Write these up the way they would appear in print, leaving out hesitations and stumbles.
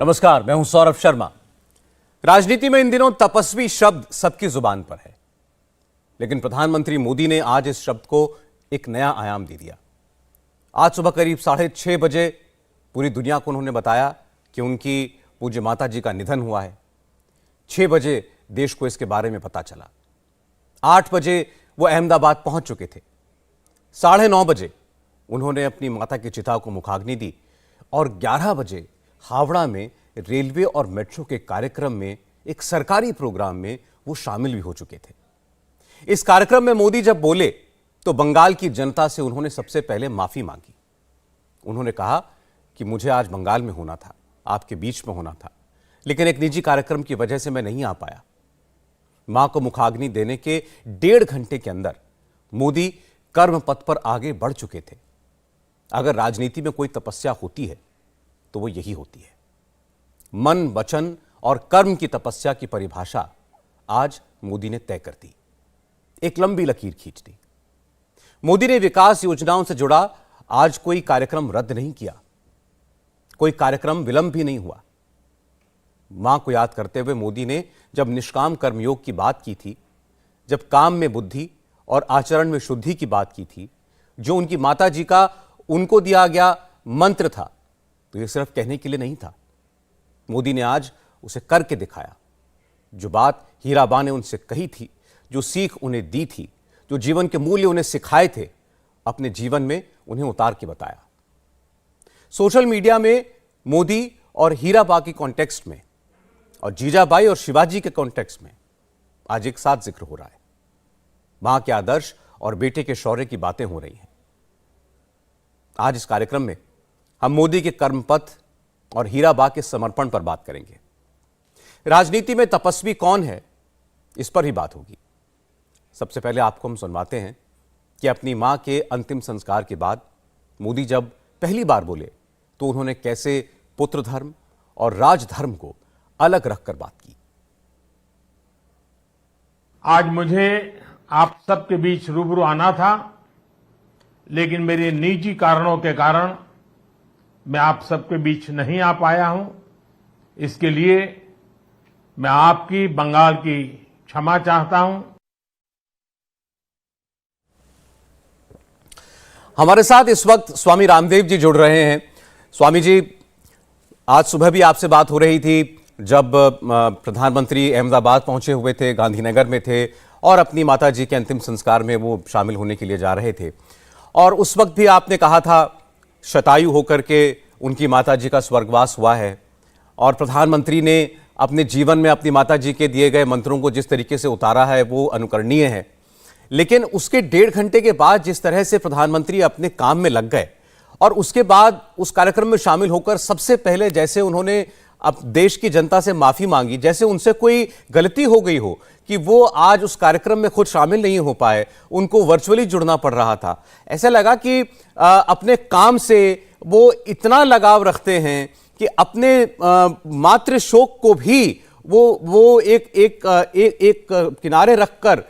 नमस्कार, मैं हूं सौरभ शर्मा। राजनीति में इन दिनों तपस्वी शब्द सबकी जुबान पर है, लेकिन प्रधानमंत्री मोदी ने आज इस शब्द को एक नया आयाम दे दिया। आज सुबह करीब 6:30 बजे पूरी दुनिया को उन्होंने बताया कि उनकी पूज्य माता जी का निधन हुआ है। 6 बजे देश को इसके बारे में पता चला। 8 बजे वो अहमदाबाद पहुंच चुके थे। 9:30 बजे उन्होंने अपनी माता की चिता को मुखाग्नि दी और 11 बजे हावड़ा में रेलवे और मेट्रो के कार्यक्रम में, एक सरकारी प्रोग्राम में वो शामिल भी हो चुके थे। इस कार्यक्रम में मोदी जब बोले तो बंगाल की जनता से उन्होंने सबसे पहले माफी मांगी। उन्होंने कहा कि मुझे आज बंगाल में होना था, आपके बीच में होना था, लेकिन एक निजी कार्यक्रम की वजह से मैं नहीं आ पाया। मां को मुखाग्नि देने के 1.5 घंटे के अंदर मोदी कर्म पथ पर आगे बढ़ चुके थे। अगर राजनीति में कोई तपस्या होती है तो वो यही होती है। मन, वचन और कर्म की तपस्या की परिभाषा आज मोदी ने तय कर दी, एक लंबी लकीर खींच दी। मोदी ने विकास योजनाओं से जुड़ा आज कोई कार्यक्रम रद्द नहीं किया, कोई कार्यक्रम विलंब भी नहीं हुआ। मां को याद करते हुए मोदी ने जब निष्काम कर्मयोग की बात की थी, जब काम में बुद्धि और आचरण में शुद्धि की बात की थी, जो उनकी माता जी का उनको दिया गया मंत्र था, तो यह सिर्फ कहने के लिए नहीं था। मोदी ने आज उसे करके दिखाया। जो बात हीराबा ने उनसे कही थी, जो सीख उन्हें दी थी, जो जीवन के मूल्य उन्हें सिखाए थे, अपने जीवन में उन्हें उतार के बताया। सोशल मीडिया में मोदी और हीराबा के कॉन्टेक्स्ट में और जीजाबाई और शिवाजी के कॉन्टेक्स्ट में आज एक साथ जिक्र हो रहा है। मां के आदर्श और बेटे के शौर्य की बातें हो रही हैं। आज इस कार्यक्रम में हम मोदी के कर्मपथ और हीराबा के समर्पण पर बात करेंगे। राजनीति में तपस्वी कौन है, इस पर ही बात होगी। सबसे पहले आपको हम सुनवाते हैं कि अपनी मां के अंतिम संस्कार के बाद मोदी जब पहली बार बोले तो उन्होंने कैसे पुत्र धर्म और राजधर्म को अलग रखकर बात की। आज मुझे आप सबके बीच रूबरू आना था, लेकिन मेरे निजी कारणों के कारण मैं आप सबके बीच नहीं आ पाया हूं। इसके लिए मैं आपकी, बंगाल की क्षमा चाहता हूं। हमारे साथ इस वक्त स्वामी रामदेव जी जुड़ रहे हैं। स्वामी जी, आज सुबह भी आपसे बात हो रही थी जब प्रधानमंत्री अहमदाबाद पहुंचे हुए थे, गांधीनगर में थे और अपनी माता जी के अंतिम संस्कार में वो शामिल होने के लिए जा रहे थे। और उस वक्त भी आपने कहा था शतायु होकर के उनकी माता जी का स्वर्गवास हुआ है और प्रधानमंत्री ने अपने जीवन में अपनी माता जी के दिए गए मंत्रों को जिस तरीके से उतारा है वो अनुकरणीय है। लेकिन उसके 1.5 घंटे के बाद जिस तरह से प्रधानमंत्री अपने काम में लग गए और उसके बाद उस कार्यक्रम में शामिल होकर सबसे पहले जैसे उन्होंने अब देश की जनता से माफी मांगी, जैसे उनसे कोई गलती हो गई हो कि वो आज उस कार्यक्रम में खुद शामिल नहीं हो पाए, उनको वर्चुअली जुड़ना पड़ रहा था। ऐसा लगा कि अपने काम से वो इतना लगाव रखते हैं कि अपने मातृ शोक को भी वो एक किनारे रखकर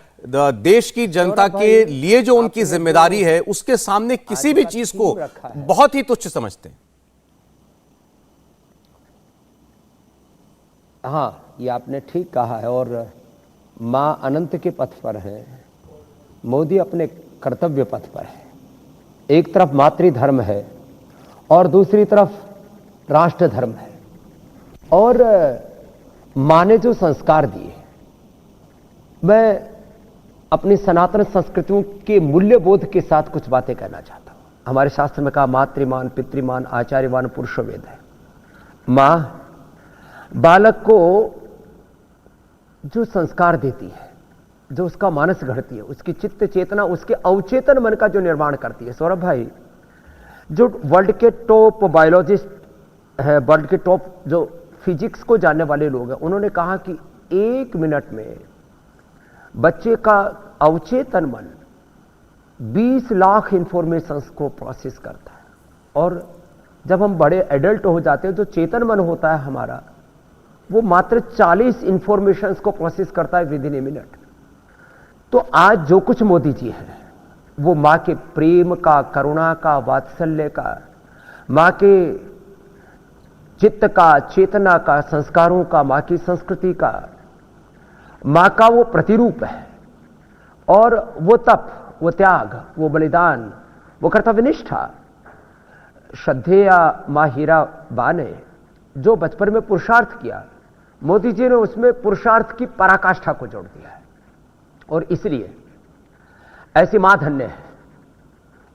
देश की जनता के लिए जो उनकी जिम्मेदारी है उसके सामने किसी भी चीज को बहुत ही तुच्छ समझते हैं। हाँ, ये आपने ठीक कहा है और मां अनंत के पथ पर है, मोदी अपने कर्तव्य पथ पर है। एक तरफ मातृधर्म है और दूसरी तरफ राष्ट्र धर्म है। और मां ने जो संस्कार दिए, मैं अपनी सनातन संस्कृतियों के मूल्यबोध के साथ कुछ बातें कहना चाहता हूं। हमारे शास्त्र में कहा मातृमान, पितृमान, आचार्यवान पुरुषोवेद है। मां बालक को जो संस्कार देती है, जो उसका मानस गढ़ती है, उसकी चित्त चेतना, उसके अवचेतन मन का जो निर्माण करती है। सौरभ भाई, जो वर्ल्ड के टॉप बायोलॉजिस्ट है, वर्ल्ड के टॉप जो फिजिक्स को जानने वाले लोग हैं, उन्होंने कहा कि 1 मिनट में बच्चे का अवचेतन मन 20 लाख इंफॉर्मेशंस को प्रोसेस करता है। और जब हम बड़े एडल्ट हो जाते हैं, जो चेतन मन होता है हमारा, वो मात्र 40 इंफॉर्मेशंस को प्रोसेस करता है विद इन ए मिनट। तो आज जो कुछ मोदी जी हैं, वो मां के प्रेम का, करुणा का, वात्सल्य का, मां के चित्त का, चेतना का, संस्कारों का, मां की संस्कृति का, मां का वो प्रतिरूप है। और वो तप, वो त्याग, वो बलिदान, वो कर्तव्यनिष्ठा श्रद्धेय मां हीराबा ने जो बचपन में पुरुषार्थ किया, मोदी जी ने उसमें पुरुषार्थ की पराकाष्ठा को जोड़ दिया है। और इसलिए ऐसी मां धन्य है,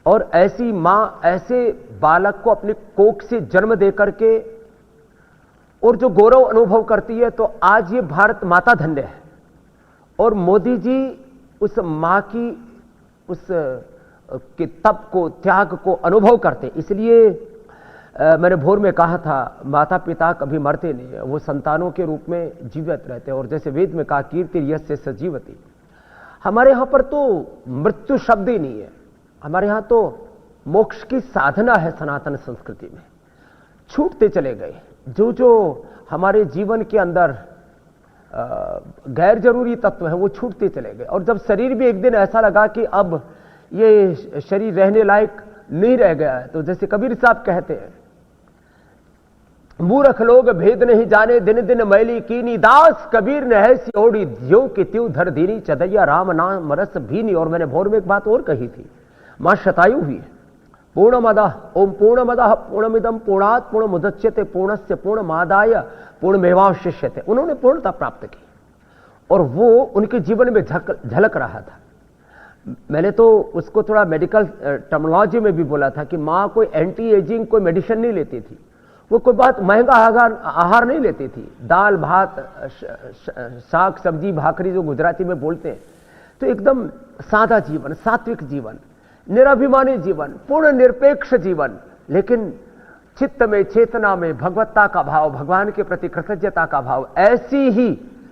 और ऐसी मां ऐसे बालक को अपनी कोख से जन्म देकर के और जो गौरव अनुभव करती है, तो आज ये भारत माता धन्य है। और मोदी जी उस मां की उस के तप को, त्याग को अनुभव करते। इसलिए मैंने भोर में कहा था, माता पिता कभी मरते नहीं है, वो संतानों के रूप में जीवित रहते हैं। और जैसे वेद में कहा, कीर्ति यस्य सजीवति, हमारे यहां पर तो मृत्यु शब्द ही नहीं है, हमारे यहां तो मोक्ष की साधना है। सनातन संस्कृति में छूटते चले गए जो जो हमारे जीवन के अंदर गैर जरूरी तत्व हैं, वो छूटते चले गए। और जब शरीर भी एक दिन ऐसा लगा कि अब ये शरीर रहने लायक नहीं रह गया है, तो जैसे कबीर साहब कहते हैं, मूर्ख लोग भेद नहीं जाने, दिन दिन मैली कीनी, दास कबीर ने ऐसी ओढ़ी ज्यों की त्यों धर दीनी, चदैया राम नाम रस भीनी। और मैंने भोर में एक बात और कही थी, मां शतायु हुई है। पूर्णमदः ओम पूर्णमदः पूर्णमिदं पूर्णात् पूर्णमुदच्यते पूर्णस्य पूर्णमादाय पूर्णमेवावशिष्यते। उन्होंने पूर्णता प्राप्त की और वो उनके जीवन में झलक रहा था। मैंने तो उसको थोड़ा मेडिकल टर्मिनोलॉजी में भी बोला था कि मां कोई एंटी एजिंग कोई मेडिसिन नहीं लेती थी, वो कोई बहुत महंगा आहार नहीं लेती थी। दाल भात साग सब्जी भाकरी जो गुजराती में बोलते हैं, तो एकदम सादा जीवन, सात्विक जीवन, निराभिमानी जीवन, पूर्ण निरपेक्ष जीवन, लेकिन चित्त में, चेतना में भगवत्ता का भाव, भगवान के प्रति कृतज्ञता का भाव। ऐसी ही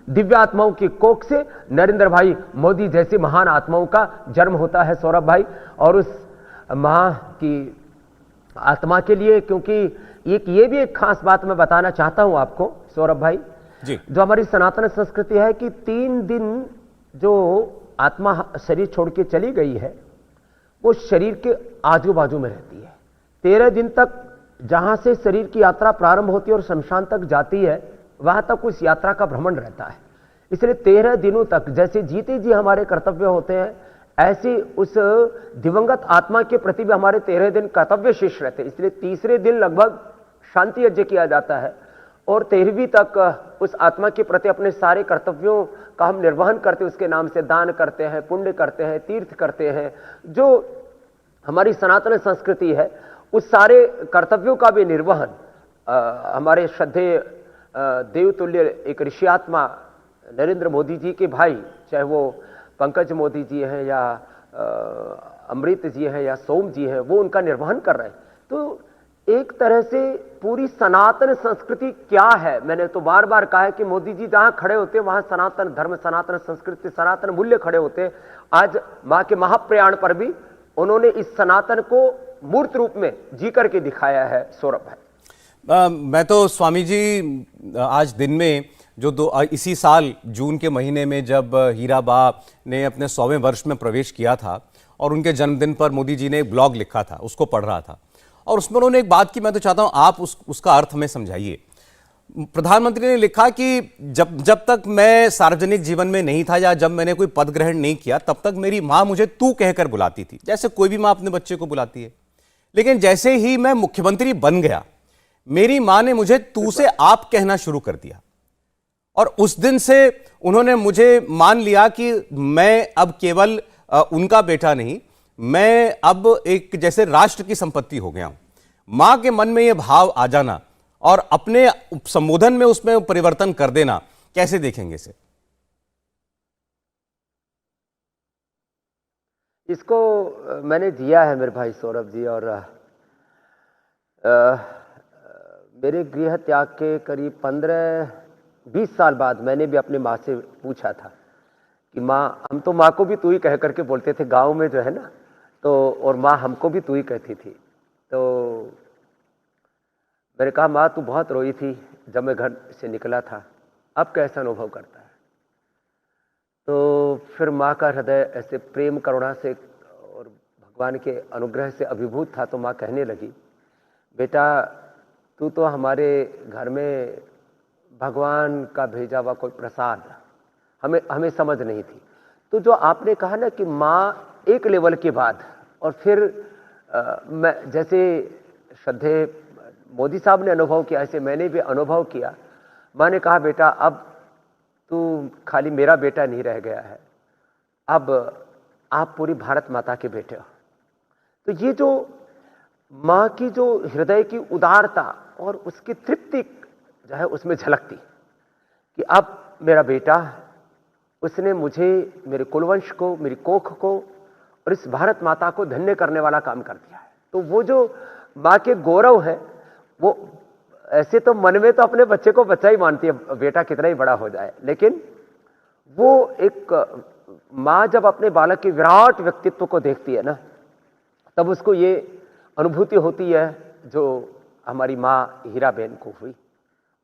दिव्यात्माओं की कोख से नरेंद्र भाई मोदी जैसी महान आत्माओं का जन्म होता है, सौरभ भाई। और उस मां की आत्मा के लिए, क्योंकि ये भी एक खास बात मैं बताना चाहता हूं आपको सौरभ भाई जी, जो हमारी सनातन संस्कृति है कि 3 दिन जो आत्मा शरीर छोड़ के चली गई है, वो शरीर के आजू बाजू में रहती है। 13 दिन तक जहां से शरीर की यात्रा प्रारंभ होती है और शमशान तक जाती है, वहां तक उस यात्रा का भ्रमण रहता है। इसलिए 13 दिनों तक जैसे जीते जी हमारे कर्तव्य होते हैं, ऐसे उस दिवंगत आत्मा के प्रति भी हमारे 13 दिन कर्तव्य शेष रहते हैं। इसलिए तीसरे दिन लगभग शांति यज्ञ किया जाता है और 13वीं तक उस आत्मा के प्रति अपने सारे कर्तव्यों का हम निर्वहन करते हैं। उसके नाम से दान करते हैं, पुण्य करते हैं, तीर्थ करते हैं। जो हमारी सनातन संस्कृति है, उस सारे कर्तव्यों का भी निर्वहन हमारे श्रद्धेय देवतुल्य एक ऋषि आत्मा नरेंद्र मोदी जी के भाई, चाहे वो पंकज मोदी जी हैं या अमृत जी हैं या सोम जी हैं, वो उनका निर्वहन कर रहे हैं। तो एक तरह से पूरी सनातन संस्कृति क्या है, मैंने तो बार बार कहा है कि मोदी जी जहां खड़े होते हैं वहां सनातन धर्म, सनातन संस्कृति, सनातन मूल्य खड़े होते हैं। आज मां के महाप्रयाण पर भी उन्होंने इस सनातन को मूर्त रूप में जी करके दिखाया है। सौरभ भाई, मैं तो स्वामी जी आज दिन में जो इसी साल जून के महीने में जब हीराबा ने अपने 100वें वर्ष में प्रवेश किया था और उनके जन्मदिन पर मोदी जी ने एक ब्लॉग लिखा था, उसको पढ़ रहा था और उसमें उन्होंने एक बात की, मैं तो चाहता हूं आप उसका अर्थ हमें समझाइए। प्रधानमंत्री ने लिखा कि जब तक मैं सार्वजनिक जीवन में नहीं था या जब मैंने कोई पद ग्रहण नहीं किया, तब तक मेरी मां मुझे तू कहकर बुलाती थी, जैसे कोई भी मां अपने बच्चे को बुलाती है। लेकिन जैसे ही मैं मुख्यमंत्री बन गया, मेरी मां ने मुझे तू से आप कहना शुरू कर दिया और उस दिन से उन्होंने मुझे मान लिया कि मैं अब केवल उनका बेटा नहीं, मैं अब एक जैसे राष्ट्र की संपत्ति हो गया हूं। मां के मन में यह भाव आ जाना और अपने संबोधन में उसमें परिवर्तन कर देना, कैसे देखेंगे इसे? इसको मैंने जिया है मेरे भाई सौरभ जी, और मेरे गृह त्याग के करीब 15-20 साल बाद मैंने भी अपनी माँ से पूछा था कि माँ, हम तो माँ को भी तू ही कह करके बोलते थे गांव में जो है ना, तो और माँ हमको भी तू ही कहती थी। तो मैंने कहा माँ तू बहुत रोई थी जब मैं घर से निकला था, अब कैसा अनुभव करता है? तो फिर माँ का हृदय ऐसे प्रेम करुणा से और भगवान के अनुग्रह से अभिभूत था। तो माँ कहने लगी, बेटा तू तो हमारे घर में भगवान का भेजा हुआ कोई प्रसाद, हमें हमें समझ नहीं थी। तो जो आपने कहा ना कि माँ एक लेवल के बाद, और फिर मैं जैसे श्रद्धेय मोदी साहब ने अनुभव किया, ऐसे मैंने भी अनुभव किया। माँ ने कहा, बेटा अब तू खाली मेरा बेटा नहीं रह गया है, अब आप पूरी भारत माता के बेटे हो। तो ये जो माँ की जो हृदय की उदारता और उसकी तृप्ति जो है उसमें झलकती कि अब मेरा बेटा, उसने मुझे, मेरे कुलवंश को, मेरी कोख को और इस भारत माता को धन्य करने वाला काम कर दिया है। तो वो जो माँ के गौरव है, वो ऐसे तो मन में तो अपने बच्चे को बच्चा ही मानती है, बेटा कितना ही बड़ा हो जाए, लेकिन वो एक माँ जब अपने बालक के विराट व्यक्तित्व को देखती है ना, तब उसको ये अनुभूति होती है जो हमारी माँ हीराबेन को हुई।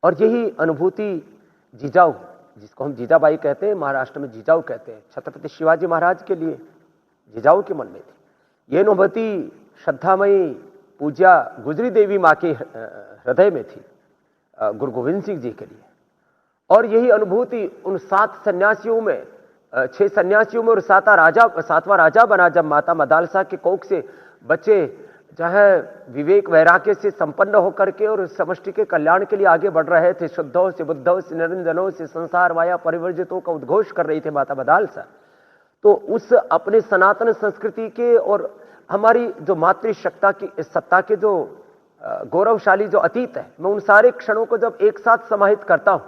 और यही अनुभूति जिजाऊ, जिसको हम जीजाबाई कहते हैं, महाराष्ट्र में जिजाऊ कहते हैं, छत्रपति शिवाजी महाराज के लिए जिजाऊ के मन में थी। ये अनुभूति श्रद्धामयी पूज्या गुजरी देवी माँ के हृदय में थी, गुरु गोविंद सिंह जी के लिए। और यही अनुभूति उन 7 सन्यासियों में, 6 सन्यासियों में और 7वां राजा बना, जब माता मदालसा के कोख से बच्चे जो है विवेक वैराग्य से संपन्न होकर के और समष्टि के कल्याण के लिए आगे बढ़ रहे थे। शुद्धों से बुद्धों से निरंजनों से संसार माया परिवर्जितों का उद्घोष कर रही थी माता मदालसा। तो उस अपने सनातन संस्कृति के और हमारी जो सत्ता के जो गौरवशाली जो अतीत है, मैं उन सारे क्षणों को जब एक साथ समाहित करता हूं,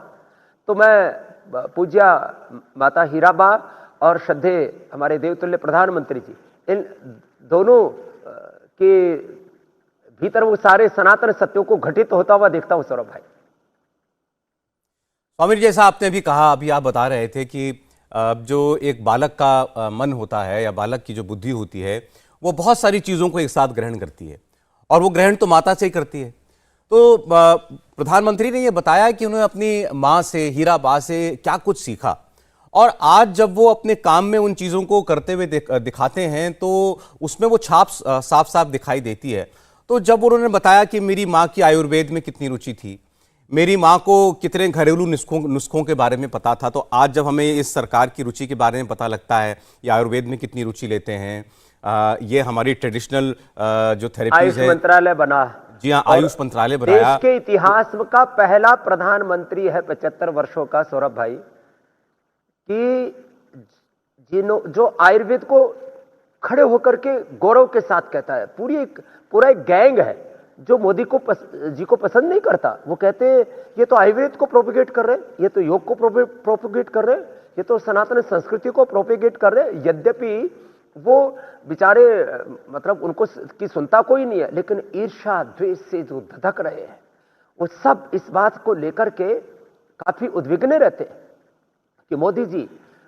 तो मैं पूज्या माता हीराबा और श्रद्धेय हमारे देवतुल्य प्रधानमंत्री जी, इन दोनों के भीतर वो सारे सनातन सत्यों को घटित होता हुआ देखता हूं सौरभ भाई। स्वामी जी, जैसा आपने अभी कहा, अभी आप बता रहे थे कि जो एक बालक का मन होता है या बालक की जो बुद्धि होती है, वो बहुत सारी चीज़ों को एक साथ ग्रहण करती है, और वो ग्रहण तो माता से ही करती है। तो प्रधानमंत्री ने ये बताया कि उन्होंने अपनी माँ से, हीराबा से क्या कुछ सीखा, और आज जब वो अपने काम में उन चीज़ों को करते हुए दिखाते हैं तो उसमें वो छाप साफ साफ दिखाई देती है। तो जब उन्होंने बताया कि मेरी माँ की आयुर्वेद में कितनी रुचि थी, मेरी माँ को कितने घरेलू नुस्खों के बारे में पता था, तो आज जब हमें इस सरकार की रुचि के बारे में पता लगता है, ये आयुर्वेद में कितनी रुचि लेते हैं, ये हमारी ट्रेडिशनल जो थेरेपीज है, मंत्रालय बना, जी हाँ, आयुष मंत्रालय बनाया। देश के इतिहास का पहला प्रधानमंत्री है 75 वर्षों का सौरभ भाई, कि जो आयुर्वेद को खड़े होकर के गौरव के साथ कहता है। पूरा एक गैंग है जो मोदी जी को पसंद नहीं करता। वो कहते हैं ये तो आयुर्वेद को प्रोपेगेट कर रहे हैं, ये तो योग को प्रोपेगेट कर रहे हैं, ये तो सनातन संस्कृति को प्रोपेगेट कर रहे हैं। यद्यपि वो बेचारे मतलब उनको की सुनता कोई नहीं है, लेकिन ईर्ष्या द्वेष से जो धधक रहे हैं, वो सब इस बात को लेकर के काफी उद्विग्न रहते हैं कि मोदी जी,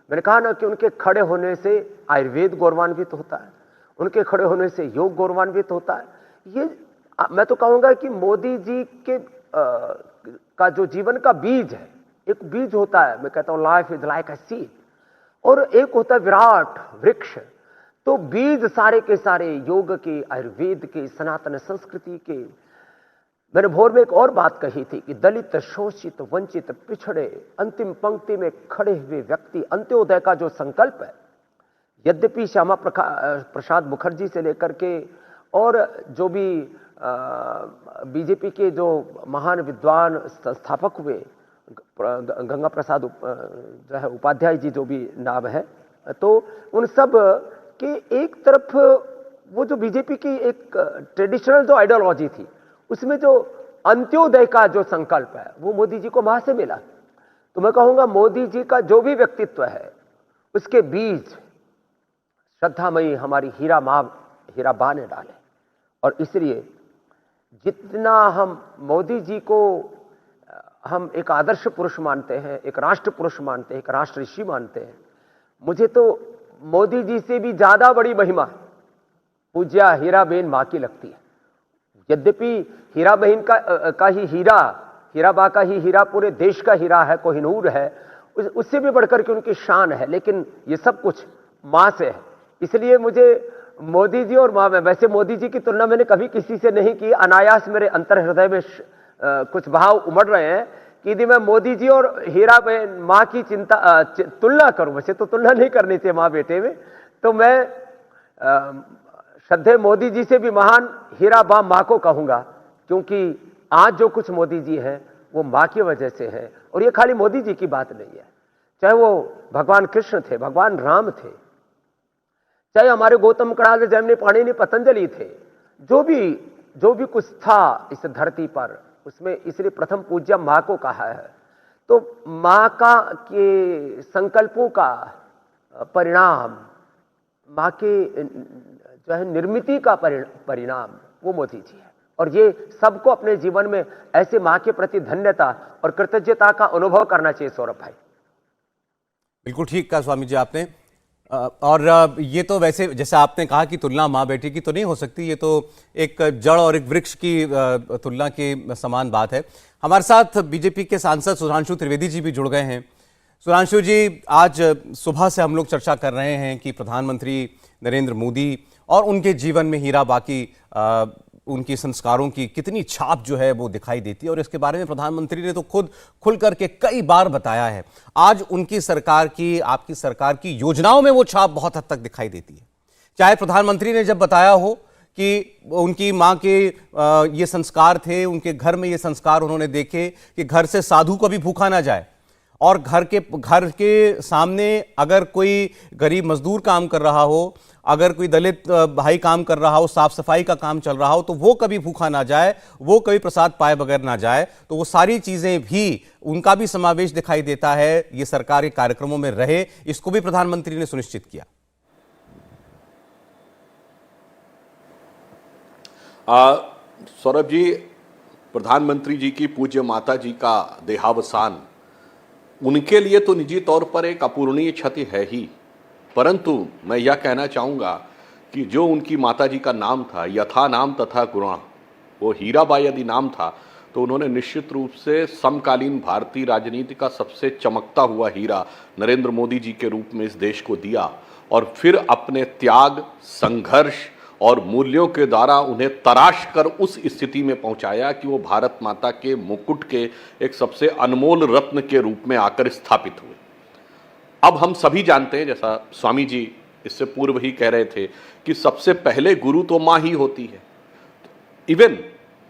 मैंने कहा ना कि उनके खड़े होने से आयुर्वेद गौरवान्वित होता है, उनके खड़े होने से योग गौरवान्वित होता है। ये मैं तो कहूंगा कि मोदी जी के का जो जीवन का बीज है, एक बीज होता है, मैं कहता हूं life is like a seed, और एक होता है विराट वृक्ष। तो बीज सारे के सारे योग के, आयुर्वेद के, सनातन संस्कृति के। मैंने भोर में एक और बात कही थी कि दलित, शोषित, वंचित, पिछड़े, अंतिम पंक्ति में खड़े हुए व्यक्ति, अंत्योदय का जो संकल्प है, यद्यपि श्यामा प्रसाद मुखर्जी से लेकर के और जो भी बीजेपी के जो महान विद्वान संस्थापक हुए, गंगा प्रसाद जो है उपाध्याय जी, जो भी नाम है, तो उन सब के एक तरफ वो जो बीजेपी की एक ट्रेडिशनल जो आइडियोलॉजी थी, उसमें जो अंत्योदय का जो संकल्प है, वो मोदी जी को वहां से मिला। तो मैं कहूंगा मोदी जी का जो भी व्यक्तित्व है, उसके बीज श्रद्धामयी हमारी हीराबा ने डाले। और इसलिए जितना हम मोदी जी को हम एक आदर्श पुरुष मानते हैं, एक राष्ट्र पुरुष मानते हैं, एक राष्ट्र ऋषि मानते हैं, मुझे तो मोदी जी से भी ज्यादा बड़ी महिमा पूज्या हीराबेन मां की लगती है। यद्यपि हीरा बहन का ही हीराबा का ही हीरा पूरे देश का हीरा है, कोहिनूर है, उससे भी बढ़कर के उनकी शान है, लेकिन ये सब कुछ मां से है। इसलिए मुझे मोदी जी और मां में, वैसे मोदी जी की तुलना मैंने कभी किसी से नहीं की, अनायास मेरे अंतर हृदय में कुछ भाव उमड़ रहे हैं कि यदि मैं मोदी जी और हीरा बहन माँ की तुलना करूं, वैसे तो तुलना नहीं करनी चाहिए माँ बेटे में, तो मैं श्रद्धेय मोदी जी से भी महान हीरा बा माँ को कहूंगा, क्योंकि आज जो कुछ मोदी जी हैं वो माँ की वजह से है। और ये खाली मोदी जी की बात नहीं है, चाहे वो भगवान कृष्ण थे, भगवान राम थे, चाहे हमारे गौतम कणाद, जैमिनी, पाणिनि, पतंजलि थे, जो भी कुछ था इस धरती पर, उसमें इसलिए प्रथम पूज्य माँ को कहा है। तो माँ का के संकल्पों का परिणाम, माँ के जो है निर्मिति का परिणाम वो मोदी जी है। और ये सबको अपने जीवन में ऐसे माँ के प्रति धन्यता और कृतज्ञता का अनुभव करना चाहिए। सौरभ भाई, बिल्कुल ठीक कहा स्वामी जी आपने। और ये तो वैसे जैसे आपने कहा कि तुलना माँ बेटी की तो नहीं हो सकती, ये तो एक जड़ और एक वृक्ष की तुलना के समान बात है। हमारे साथ बीजेपी के सांसद सुधांशु त्रिवेदी जी भी जुड़ गए हैं। सुधांशु जी, आज सुबह से हम लोग चर्चा कर रहे हैं कि प्रधानमंत्री नरेंद्र मोदी और उनके जीवन में हीरा बा की उनकी संस्कारों की कितनी छाप जो है वो दिखाई देती है, और इसके बारे में प्रधानमंत्री ने तो खुद खुल करके कई बार बताया है। आज उनकी सरकार की, आपकी सरकार की योजनाओं में वो छाप बहुत हद तक दिखाई देती है। चाहे प्रधानमंत्री ने जब बताया हो कि उनकी माँ के ये संस्कार थे, उनके घर में ये संस्कार उन्होंने देखे कि घर से साधु कभी भूखा ना जाए, और घर के सामने अगर कोई गरीब मजदूर काम कर रहा हो, अगर कोई दलित भाई काम कर रहा हो, साफ सफाई का काम चल रहा हो, तो वो कभी भूखा ना जाए, वो कभी प्रसाद पाए बगैर ना जाए। तो वो सारी चीजें भी, उनका भी समावेश दिखाई देता है, ये सरकारी कार्यक्रमों में रहे, इसको भी प्रधानमंत्री ने सुनिश्चित किया। सौरभ जी, प्रधानमंत्री जी की पूज्य माता जी का देहावसान उनके लिए तो निजी तौर पर एक अपूरणीय क्षति है ही, परंतु मैं यह कहना चाहूँगा कि जो उनकी माताजी का नाम था, यथा नाम तथा गुणा, वो हीराबाई यदि नाम था, तो उन्होंने निश्चित रूप से समकालीन भारतीय राजनीति का सबसे चमकता हुआ हीरा नरेंद्र मोदी जी के रूप में इस देश को दिया, और फिर अपने त्याग, संघर्ष और मूल्यों के द्वारा उन्हें तराश कर उस स्थिति में पहुंचाया कि वो भारत माता के मुकुट के एक सबसे अनमोल रत्न के रूप में आकर स्थापित हुए। अब हम सभी जानते हैं, जैसा स्वामी जी इससे पूर्व ही कह रहे थे, कि सबसे पहले गुरु तो माँ ही होती है। इवन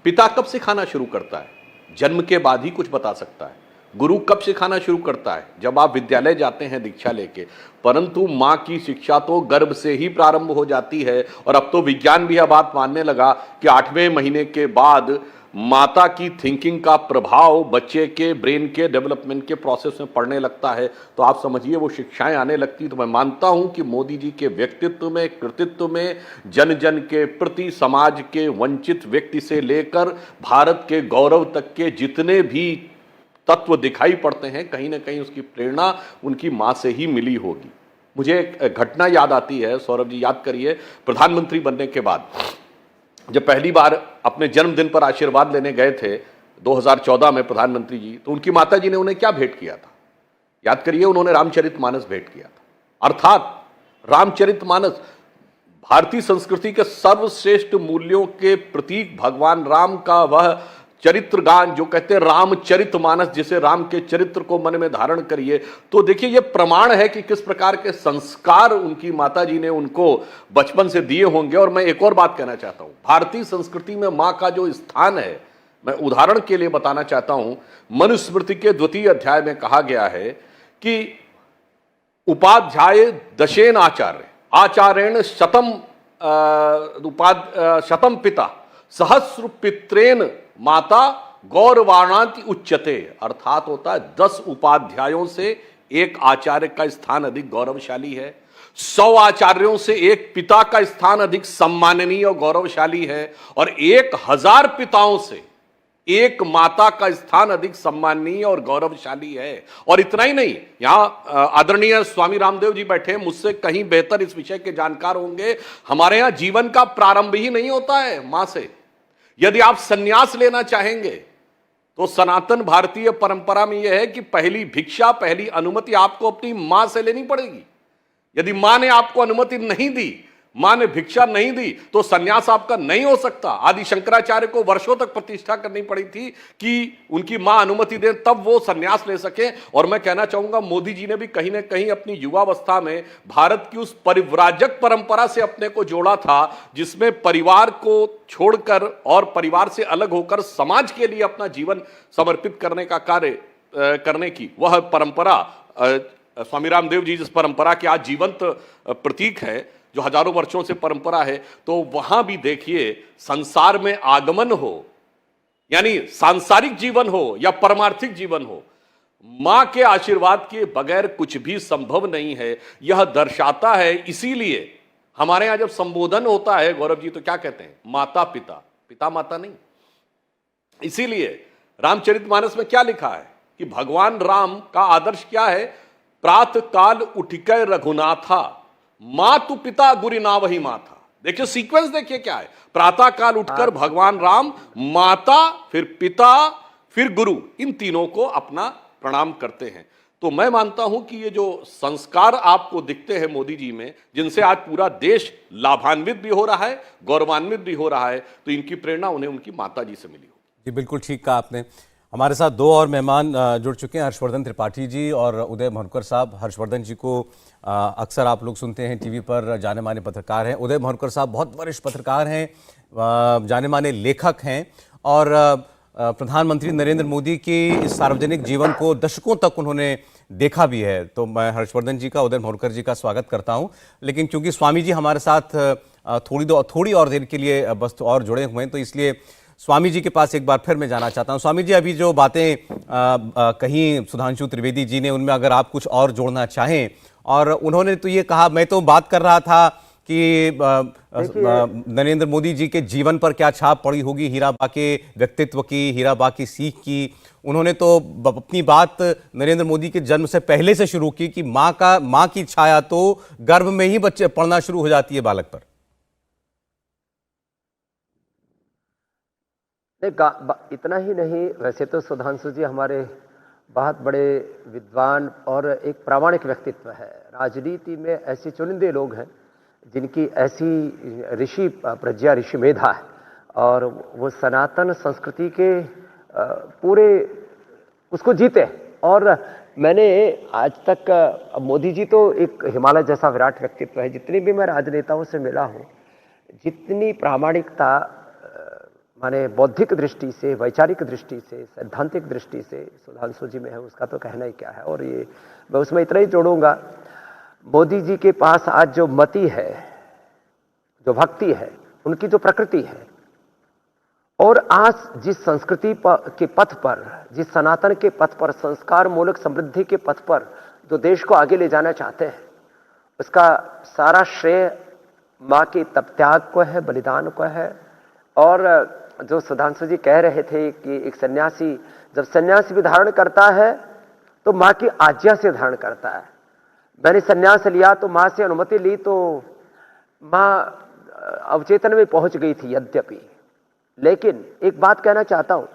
पिता कब सिखाना शुरू करता है? जन्म के बाद ही कुछ बता सकता है। गुरु कब सिखाना शुरू करता है? जब आप विद्यालय जाते हैं दीक्षा लेके। परंतु माँ की शिक्षा तो गर्भ से ही प्रारंभ हो जाती है, और अब तो विज्ञान भी यह बात मानने लगा कि 8वें महीने के बाद माता की थिंकिंग का प्रभाव बच्चे के ब्रेन के डेवलपमेंट के प्रोसेस में पड़ने लगता है। तो आप समझिए वो शिक्षाएं आने लगती। तो मैं मानता हूं कि मोदी जी के व्यक्तित्व में, कृतित्व में, जन जन के प्रति, समाज के वंचित व्यक्ति से लेकर भारत के गौरव तक के जितने भी तत्व दिखाई पड़ते हैं, कहीं ना कहीं उसकी प्रेरणा उनकी माँ से ही मिली होगी। मुझे एक घटना याद आती है, सौरभ जी याद करिए, प्रधानमंत्री बनने के बाद जब पहली बार अपने जन्मदिन पर आशीर्वाद लेने गए थे 2014 में प्रधानमंत्री जी, तो उनकी माता जी ने उन्हें क्या भेंट किया था? याद करिए, उन्होंने रामचरितमानस भेंट किया था। अर्थात रामचरितमानस भारतीय संस्कृति के सर्वश्रेष्ठ मूल्यों के प्रतीक भगवान राम का वह चरित्र गान, जो कहते हैं रामचरितमानस, जिसे राम के चरित्र को मन में धारण करिए। तो देखिए, यह प्रमाण है कि किस प्रकार के संस्कार उनकी माताजी ने उनको बचपन से दिए होंगे। और मैं एक और बात कहना चाहता हूं, भारतीय संस्कृति में मां का जो स्थान है, मैं उदाहरण के लिए बताना चाहता हूं। मनुस्मृति के 2वें अध्याय में कहा गया है कि उपाध्याय दशेन आचार्येण शतम पिता सहस्र पित्रेन माता गौरवाणाति उच्यते। अर्थात होता है 10 उपाध्यायों से एक आचार्य का स्थान अधिक गौरवशाली है, 100 आचार्यों से एक पिता का स्थान अधिक सम्माननीय और गौरवशाली है, और 1000 पिताओं से एक माता का स्थान अधिक सम्माननीय और गौरवशाली है। और इतना ही नहीं, यहां आदरणीय स्वामी रामदेव जी बैठे, मुझसे कहीं बेहतर इस विषय के जानकार होंगे। हमारे यहां जीवन का प्रारंभ ही नहीं होता है मां से। यदि आप संन्यास लेना चाहेंगे तो सनातन भारतीय परंपरा में यह है कि पहली भिक्षा, पहली अनुमति आपको अपनी मां से लेनी पड़ेगी। यदि मां ने आपको अनुमति नहीं दी, मां ने भिक्षा नहीं दी तो सन्यास आपका नहीं हो सकता। आदि शंकराचार्य को वर्षों तक प्रतिष्ठा करनी पड़ी थी कि उनकी मां अनुमति दें तब वो सन्यास ले सके। और मैं कहना चाहूंगा मोदी जी ने भी कहीं ना कहीं अपनी युवावस्था में भारत की उस परिव्राजक परंपरा से अपने को जोड़ा था जिसमें परिवार को छोड़कर और परिवार से अलग होकर समाज के लिए अपना जीवन समर्पित करने का कार्य करने की वह परंपरा स्वामी रामदेव जी जिस परंपरा के आज जीवंत प्रतीक है, जो हजारों वर्षों से परंपरा है, तो वहां भी देखिए संसार में आगमन हो यानी सांसारिक जीवन हो या परमार्थिक जीवन हो, मां के आशीर्वाद के बगैर कुछ भी संभव नहीं है। यह दर्शाता है। इसीलिए हमारे यहां जब संबोधन होता है गौरव जी तो क्या कहते हैं? माता पिता, पिता माता नहीं। इसीलिए रामचरितमानस में क्या लिखा है कि भगवान राम का आदर्श क्या है? प्रातः काल उठकर रघुनाथा, मातु पिता गुरु ना वही माथा। देखिए सीक्वेंस देखिए क्या है। प्रातः काल उठकर भगवान राम माता, फिर पिता, फिर गुरु, इन तीनों को अपना प्रणाम करते हैं। तो मैं मानता हूं कि ये जो संस्कार आपको दिखते हैं मोदी जी में, जिनसे आज पूरा देश लाभान्वित भी हो रहा है, गौरवान्वित भी हो रहा है, तो इनकी प्रेरणा उन्हें उनकी माता जी से मिली होगी। जी बिल्कुल ठीक कहा आपने। हमारे साथ दो और मेहमान जुड़ चुके हैं, हर्षवर्धन त्रिपाठी जी और उदय भानुकर साहब। हर्षवर्धन जी को अक्सर आप लोग सुनते हैं टीवी पर, जाने माने पत्रकार हैं। उदय भानुकर साहब बहुत वरिष्ठ पत्रकार हैं, जाने माने लेखक हैं और प्रधानमंत्री नरेंद्र मोदी की इस सार्वजनिक जीवन को दशकों तक उन्होंने देखा भी है। तो मैं हर्षवर्धन जी का, उदय भानुकर जी का स्वागत करता हूं। लेकिन क्योंकि स्वामी जी हमारे साथ थोड़ी और देर के लिए बस और जुड़े हुए हैं, तो इसलिए स्वामी जी के पास एक बार फिर मैं जाना चाहता हूं। स्वामी जी, अभी जो बातें कहीं सुधांशु त्रिवेदी जी ने, उनमें अगर आप कुछ और जोड़ना चाहें। और उन्होंने तो ये कहा, मैं तो बात कर रहा था कि नरेंद्र मोदी जी के जीवन पर क्या छाप पड़ी होगी हीराबा के व्यक्तित्व की, हीराबा की सीख की। उन्होंने तो अपनी बात नरेंद्र मोदी के जन्म से पहले से शुरू की कि माँ की छाया तो गर्भ में ही बच्चे पड़ना शुरू हो जाती है बालक पर। इतना ही नहीं, वैसे तो सुधांशु जी हमारे बहुत बड़े विद्वान और एक प्रामाणिक व्यक्तित्व है। राजनीति में ऐसे चुनिंदे लोग हैं जिनकी ऐसी ऋषि प्रज्ञा, ऋषि मेधा है और वो सनातन संस्कृति के पूरे उसको जीते। और मैंने आज तक, मोदी जी तो एक हिमालय जैसा विराट व्यक्तित्व है, जितनी भी मैं राजनेताओं से मिला हूँ, जितनी प्रामाणिकता माने बौद्धिक दृष्टि से, वैचारिक दृष्टि से, सैद्धांतिक दृष्टि से सुधांशु जी में है, उसका तो कहना ही क्या है। और ये मैं उसमें इतना ही जोड़ूंगा, मोदी जी के पास आज जो मति है, जो भक्ति है, उनकी जो प्रकृति है, और आज जिस संस्कृति के पथ पर, जिस सनातन के पथ पर, संस्कार मूलक समृद्धि के पथ पर जो देश को आगे ले जाना चाहते हैं, उसका सारा श्रेय माँ के तप त्याग को है, बलिदान को है। और जो सुधांशु जी कह रहे थे कि एक सन्यासी जब सन्यासी भी धारण करता है तो माँ की आज्ञा से धारण करता है। मैंने सन्यास लिया तो माँ से अनुमति ली, तो माँ अवचेतन में पहुंच गई थी यद्यपि। लेकिन एक बात कहना चाहता हूं,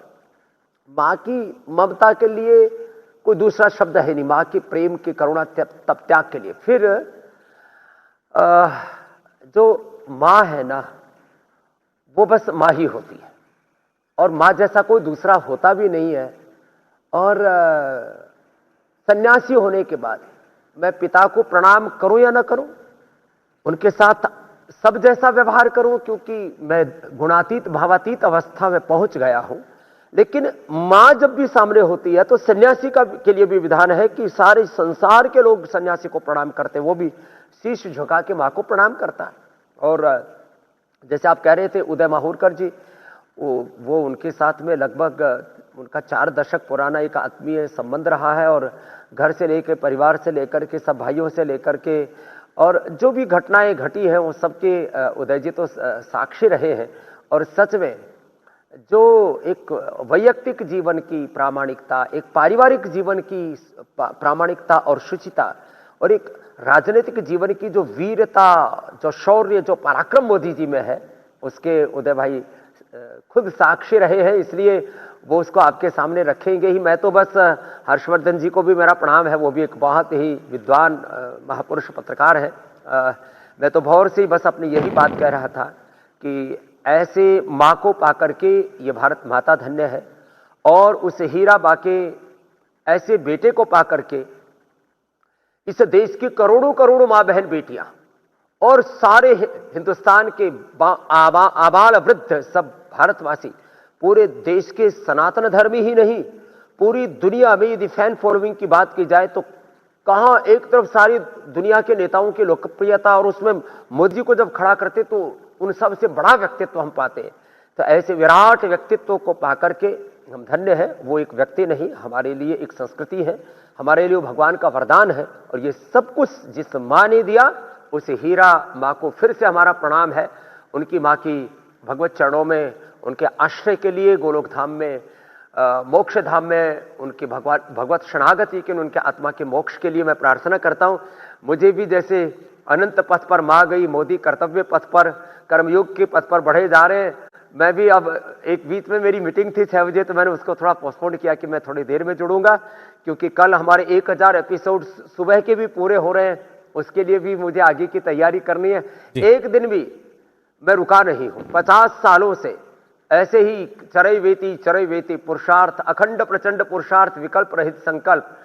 माँ की ममता के लिए कोई दूसरा शब्द है नहीं, माँ के प्रेम की करुणा तप त्याग के लिए। फिर जो माँ है ना, वो बस माँ ही होती है और माँ जैसा कोई दूसरा होता भी नहीं है। और सन्यासी होने के बाद मैं पिता को प्रणाम करूं या ना करूं, उनके साथ सब जैसा व्यवहार करूं, क्योंकि मैं गुणातीत भावातीत अवस्था में पहुंच गया हूं। लेकिन माँ जब भी सामने होती है तो सन्यासी के लिए भी विधान है कि सारे संसार के लोग सन्यासी को प्रणाम करते हैं, वो भी शीश झुका के माँ को प्रणाम करता है। और जैसे आप कह रहे थे उदय माहुरकर जी, वो उनके साथ में लगभग उनका 4 दशक पुराना एक आत्मीय संबंध रहा है। और घर से लेकर, परिवार से लेकर के, सब भाइयों से लेकर के, और जो भी घटनाएं घटी हैं वो सबके उदय जी तो साक्षी रहे हैं। और सच में जो एक वैयक्तिक जीवन की प्रामाणिकता, एक पारिवारिक जीवन की प्रामाणिकता और शुचिता, और एक राजनीतिक जीवन की जो वीरता, जो शौर्य, जो पराक्रम मोदी जी में है, उसके उदय भाई खुद साक्षी रहे हैं। इसलिए वो उसको आपके सामने रखेंगे ही। मैं तो बस हर्षवर्धन जी को भी मेरा प्रणाम है, वो भी एक बहुत ही विद्वान महापुरुष पत्रकार है। मैं तो भौर से बस अपनी यही बात कह रहा था कि ऐसे माँ को पाकर के ये भारत माता धन्य है, और उस हीरा बा के ऐसे बेटे को पाकर के इस देश की करोड़ों करोड़ों माँ बहन बेटियां और सारे हिंदुस्तान के आबाल वृद्ध सब भारतवासी, पूरे देश के सनातन धर्मी ही नहीं, पूरी दुनिया में यदि फैन फॉलोइंग की बात की जाए तो कहां एक तरफ सारी दुनिया के नेताओं की लोकप्रियता और उसमें मोदी जी को जब खड़ा करते तो उन सब से बड़ा व्यक्तित्व हम पाते हैं। तो ऐसे विराट व्यक्तित्व को पाकर के हम धन्य हैं। वो एक व्यक्ति नहीं, हमारे लिए एक संस्कृति है, हमारे लिए भगवान का वरदान है। और ये सब कुछ जिस माँ ने दिया उस हीरा माँ को फिर से हमारा प्रणाम है। उनकी माँ की भगवत चरणों में, उनके आश्रय के लिए गोलोक धाम में, मोक्ष धाम में उनकी भगवत शरणागति के, उनके आत्मा के मोक्ष के लिए मैं प्रार्थना करता हूं। मुझे भी जैसे अनंत पथ पर माँ गई, मोदी कर्तव्य पथ पर, कर्मयोग के पथ पर बढ़े जा रहे हैं। मैं भी अब एक बीच में मेरी मीटिंग थी 6 बजे, तो मैंने उसको थोड़ा पोस्टपोन किया कि मैं थोड़ी देर में जुड़ूंगा, क्योंकि कल हमारे 1000 एपिसोड सुबह के भी पूरे हो रहे हैं। उसके लिए भी मुझे आगे की तैयारी करनी है। एक दिन भी मैं रुका नहीं हूं। 50 सालों से ऐसे ही चरई वेती पुरुषार्थ, अखंड प्रचंड पुरुषार्थ, विकल्प रहित संकल्प।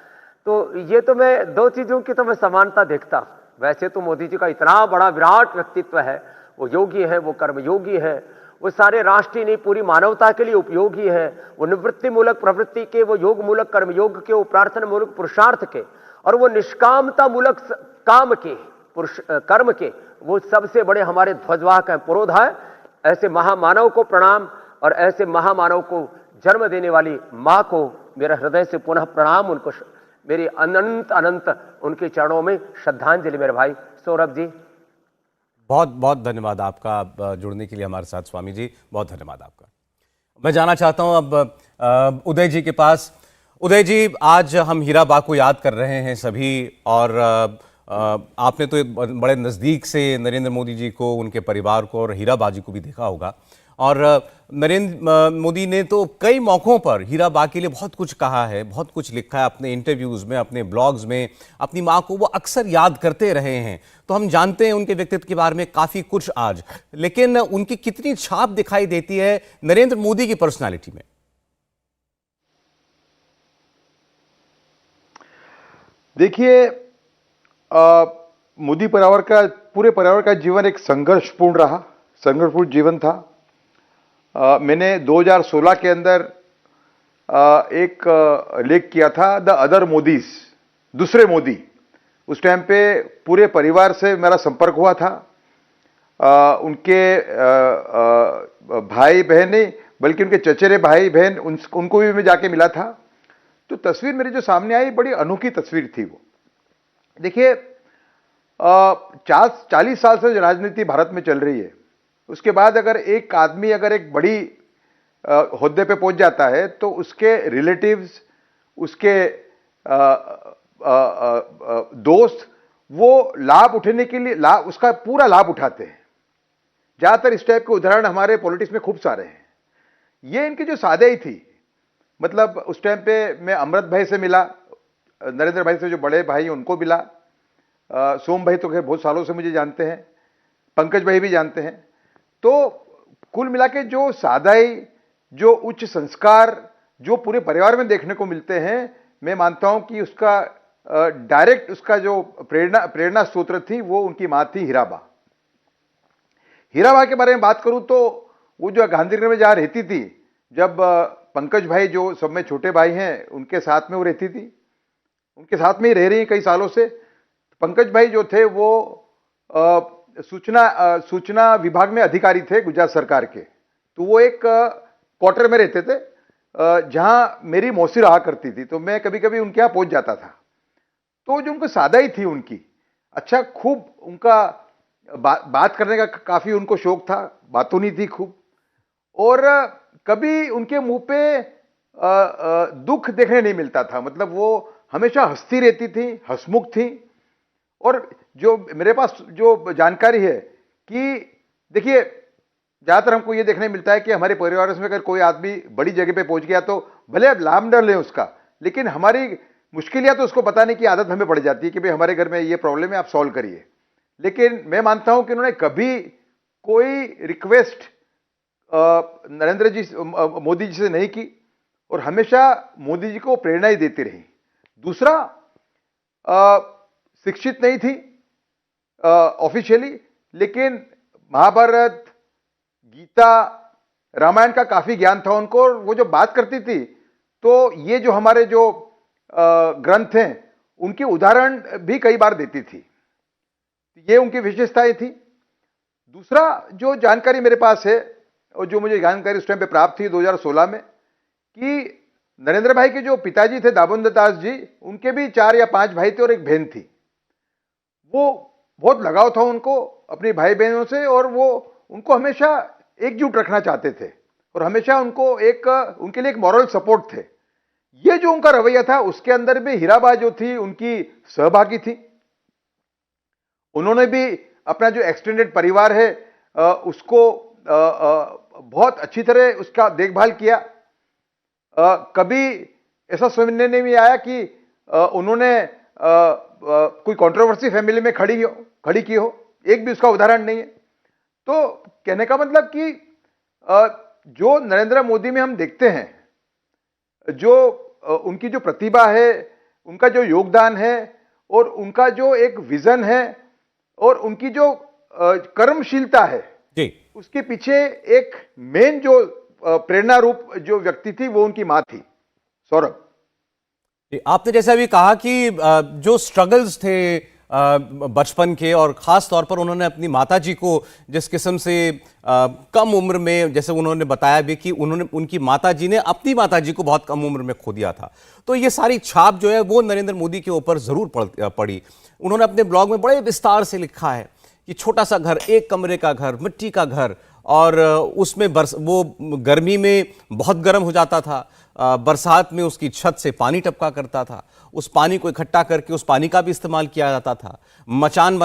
तो ये तो मैं दो चीजों की तो मैं समानता देखता हूं। वैसे तो मोदी जी का इतना बड़ा विराट व्यक्तित्व है, वो योगी है, वो कर्मयोगी है, वो सारे राष्ट्रीय नहीं पूरी मानवता के लिए उपयोगी है, वो निवृत्ति मूलक प्रवृत्ति के, वो योग मूलक कर्मयोग के, वो प्रार्थना मूलक पुरुषार्थ के, और वो निष्कामता मूलक काम के, कर्म के, वो सबसे बड़े हमारे ध्वजवाहक हैं, पुरोधा है। ऐसे महामानव को प्रणाम, और ऐसे महामानव को जन्म देने वाली माँ को मेरा हृदय से पुनः प्रणाम। उनको मेरी अनंत अनंत उनके चरणों में श्रद्धांजलि। मेरे भाई सौरभ जी, बहुत बहुत धन्यवाद आपका जुड़ने के लिए हमारे साथ। स्वामी जी, बहुत धन्यवाद आपका। मैं जाना चाहता हूं अब उदय जी के पास। उदय जी, आज हम हीरा बा को याद कर रहे हैं सभी, और आपने तो बड़े नज़दीक से नरेंद्र मोदी जी को, उनके परिवार को और हीरा बा जी को भी देखा होगा। और नरेंद्र मोदी ने तो कई मौक़ों पर हीरा बा के लिए बहुत कुछ कहा है, बहुत कुछ लिखा है अपने इंटरव्यूज़ में, अपने ब्लॉग्स में। अपनी माँ को वो अक्सर याद करते रहे हैं। तो हम जानते हैं उनके व्यक्तित्व के बारे में काफ़ी कुछ आज, लेकिन उनकी कितनी छाप दिखाई देती है नरेंद्र मोदी की पर्सनालिटी में? देखिए, मोदी परिवार का, पूरे परिवार का जीवन एक संघर्षपूर्ण रहा, संघर्षपूर्ण जीवन था। मैंने 2016 के अंदर एक लेख किया था, द अदर मोदीज, दूसरे मोदी। उस टाइम पे पूरे परिवार से मेरा संपर्क हुआ था। उनके भाई बहन नहीं, बल्कि उनके चचेरे भाई बहन, उनको भी मैं जाके मिला था। तो तस्वीर मेरी जो सामने आई, बड़ी अनोखी तस्वीर थी वो। देखिए, 40 साल से जो राजनीति भारत में चल रही है, उसके बाद अगर एक आदमी अगर एक बड़ी होद्दे पे पहुंच जाता है तो उसके रिलेटिव्स, उसके दोस्त वो लाभ उठाने के लिए उसका पूरा लाभ उठाते हैं। ज्यादातर इस टाइप के उदाहरण हमारे पॉलिटिक्स में खूब सारे हैं। ये इनकी जो सादगी थी, मतलब उस टाइम पे मैं अमृत भाई से मिला, नरेंद्र भाई से जो बड़े भाई उनको मिला, सोम भाई तो बहुत सालों से मुझे जानते हैं, पंकज भाई भी जानते हैं। तो कुल मिला के जो सादाई, जो उच्च संस्कार जो पूरे परिवार में देखने को मिलते हैं, मैं मानता हूं कि उसका डायरेक्ट उसका जो प्रेरणा स्रोत थी वो उनकी मां थी, हीराबा। हीराबा के बारे में बात करूं तो वो जो गांधीनगर में जहां रहती थी, जब पंकज भाई जो सब में छोटे भाई हैं उनके साथ में वो रहती थी, उनके साथ में ही रह रही है कई सालों से। पंकज भाई जो थे वो सूचना विभाग में अधिकारी थे गुजरात सरकार के। तो वो एक क्वार्टर में रहते थे जहां मेरी मौसी रहा करती थी, तो मैं कभी कभी उनके यहां पहुंच जाता था। तो जो उनको सादाई थी उनकी, अच्छा खूब उनका बात करने का काफी उनको शौक था, बातूनी थी खूब, और कभी उनके मुंह पे दुख देखने नहीं मिलता था। मतलब वो हमेशा हंसती रहती थी, हंसमुख थी। और जो मेरे पास जो जानकारी है कि देखिए, ज्यादातर हमको ये देखने मिलता है कि हमारे परिवार में अगर कोई आदमी बड़ी जगह पे पहुंच गया तो भले अब लाभ न लें उसका, लेकिन हमारी मुश्किल या तो उसको बताने की आदत हमें पड़ जाती है कि भाई हमारे घर में ये प्रॉब्लम है, आप सॉल्व करिए। लेकिन मैं मानता हूं कि उन्होंने कभी कोई रिक्वेस्ट नरेंद्र जी मोदी जी से नहीं की और हमेशा मोदी जी को प्रेरणा ही देती रही। दूसरा, शिक्षित नहीं थी ऑफिशियली, लेकिन महाभारत, गीता, रामायण का काफी ज्ञान था उनको, और वो जो बात करती थी तो ये जो हमारे जो ग्रंथ हैं उनके उदाहरण भी कई बार देती थी। ये उनकी विशेषताएं थी। दूसरा, जो जानकारी मेरे पास है और जो मुझे जानकारी उस टाइम पे प्राप्त थी 2016 में, कि नरेंद्र भाई के जो पिताजी थे दामोदर दास जी, उनके भी 4 या 5 भाई थे और एक बहन थी। वो बहुत लगाव था उनको अपने भाई बहनों से, और वो उनको हमेशा एकजुट रखना चाहते थे और हमेशा उनको उनके लिए एक मॉरल सपोर्ट थे। ये जो उनका रवैया था, उसके अंदर भी हीराबा जो थी उनकी सहभागी थी। उन्होंने भी अपना जो एक्सटेंडेड परिवार है उसको बहुत अच्छी तरह उसका देखभाल किया। कभी ऐसा सुनने में आया कि उन्होंने कोई कंट्रोवर्सी फैमिली में खड़ी की हो, एक भी उसका उदाहरण नहीं है। तो कहने का मतलब कि जो नरेंद्र मोदी में हम देखते हैं, जो उनकी जो प्रतिभा है, उनका जो योगदान है और उनका जो एक विजन है और उनकी जो कर्मशीलता है जी, उसके पीछे एक मेन जो प्रेरणा रूप जो व्यक्ति थी वो उनकी मां थी। सौरभ, आपने जैसा भी कहा कि जो स्ट्रगल्स थे बचपन के, और ख़ास तौर पर उन्होंने अपनी माताजी को जिस किस्म से कम उम्र में, जैसे उन्होंने बताया भी कि उनकी माताजी ने अपनी माताजी को बहुत कम उम्र में खो दिया था, तो ये सारी छाप जो है वो नरेंद्र मोदी के ऊपर ज़रूर पड़ी। उन्होंने अपने ब्लॉग में बड़े विस्तार से लिखा है कि छोटा सा घर, 1 कमरे का घर, मिट्टी का घर, और उसमें वो गर्मी में बहुत गर्म हो जाता था, बरसात में उसकी छत से पानी टपका करता था, उस पानी को इकट्ठा करके उस पानी का भी इस्तेमाल किया जाता था। मचान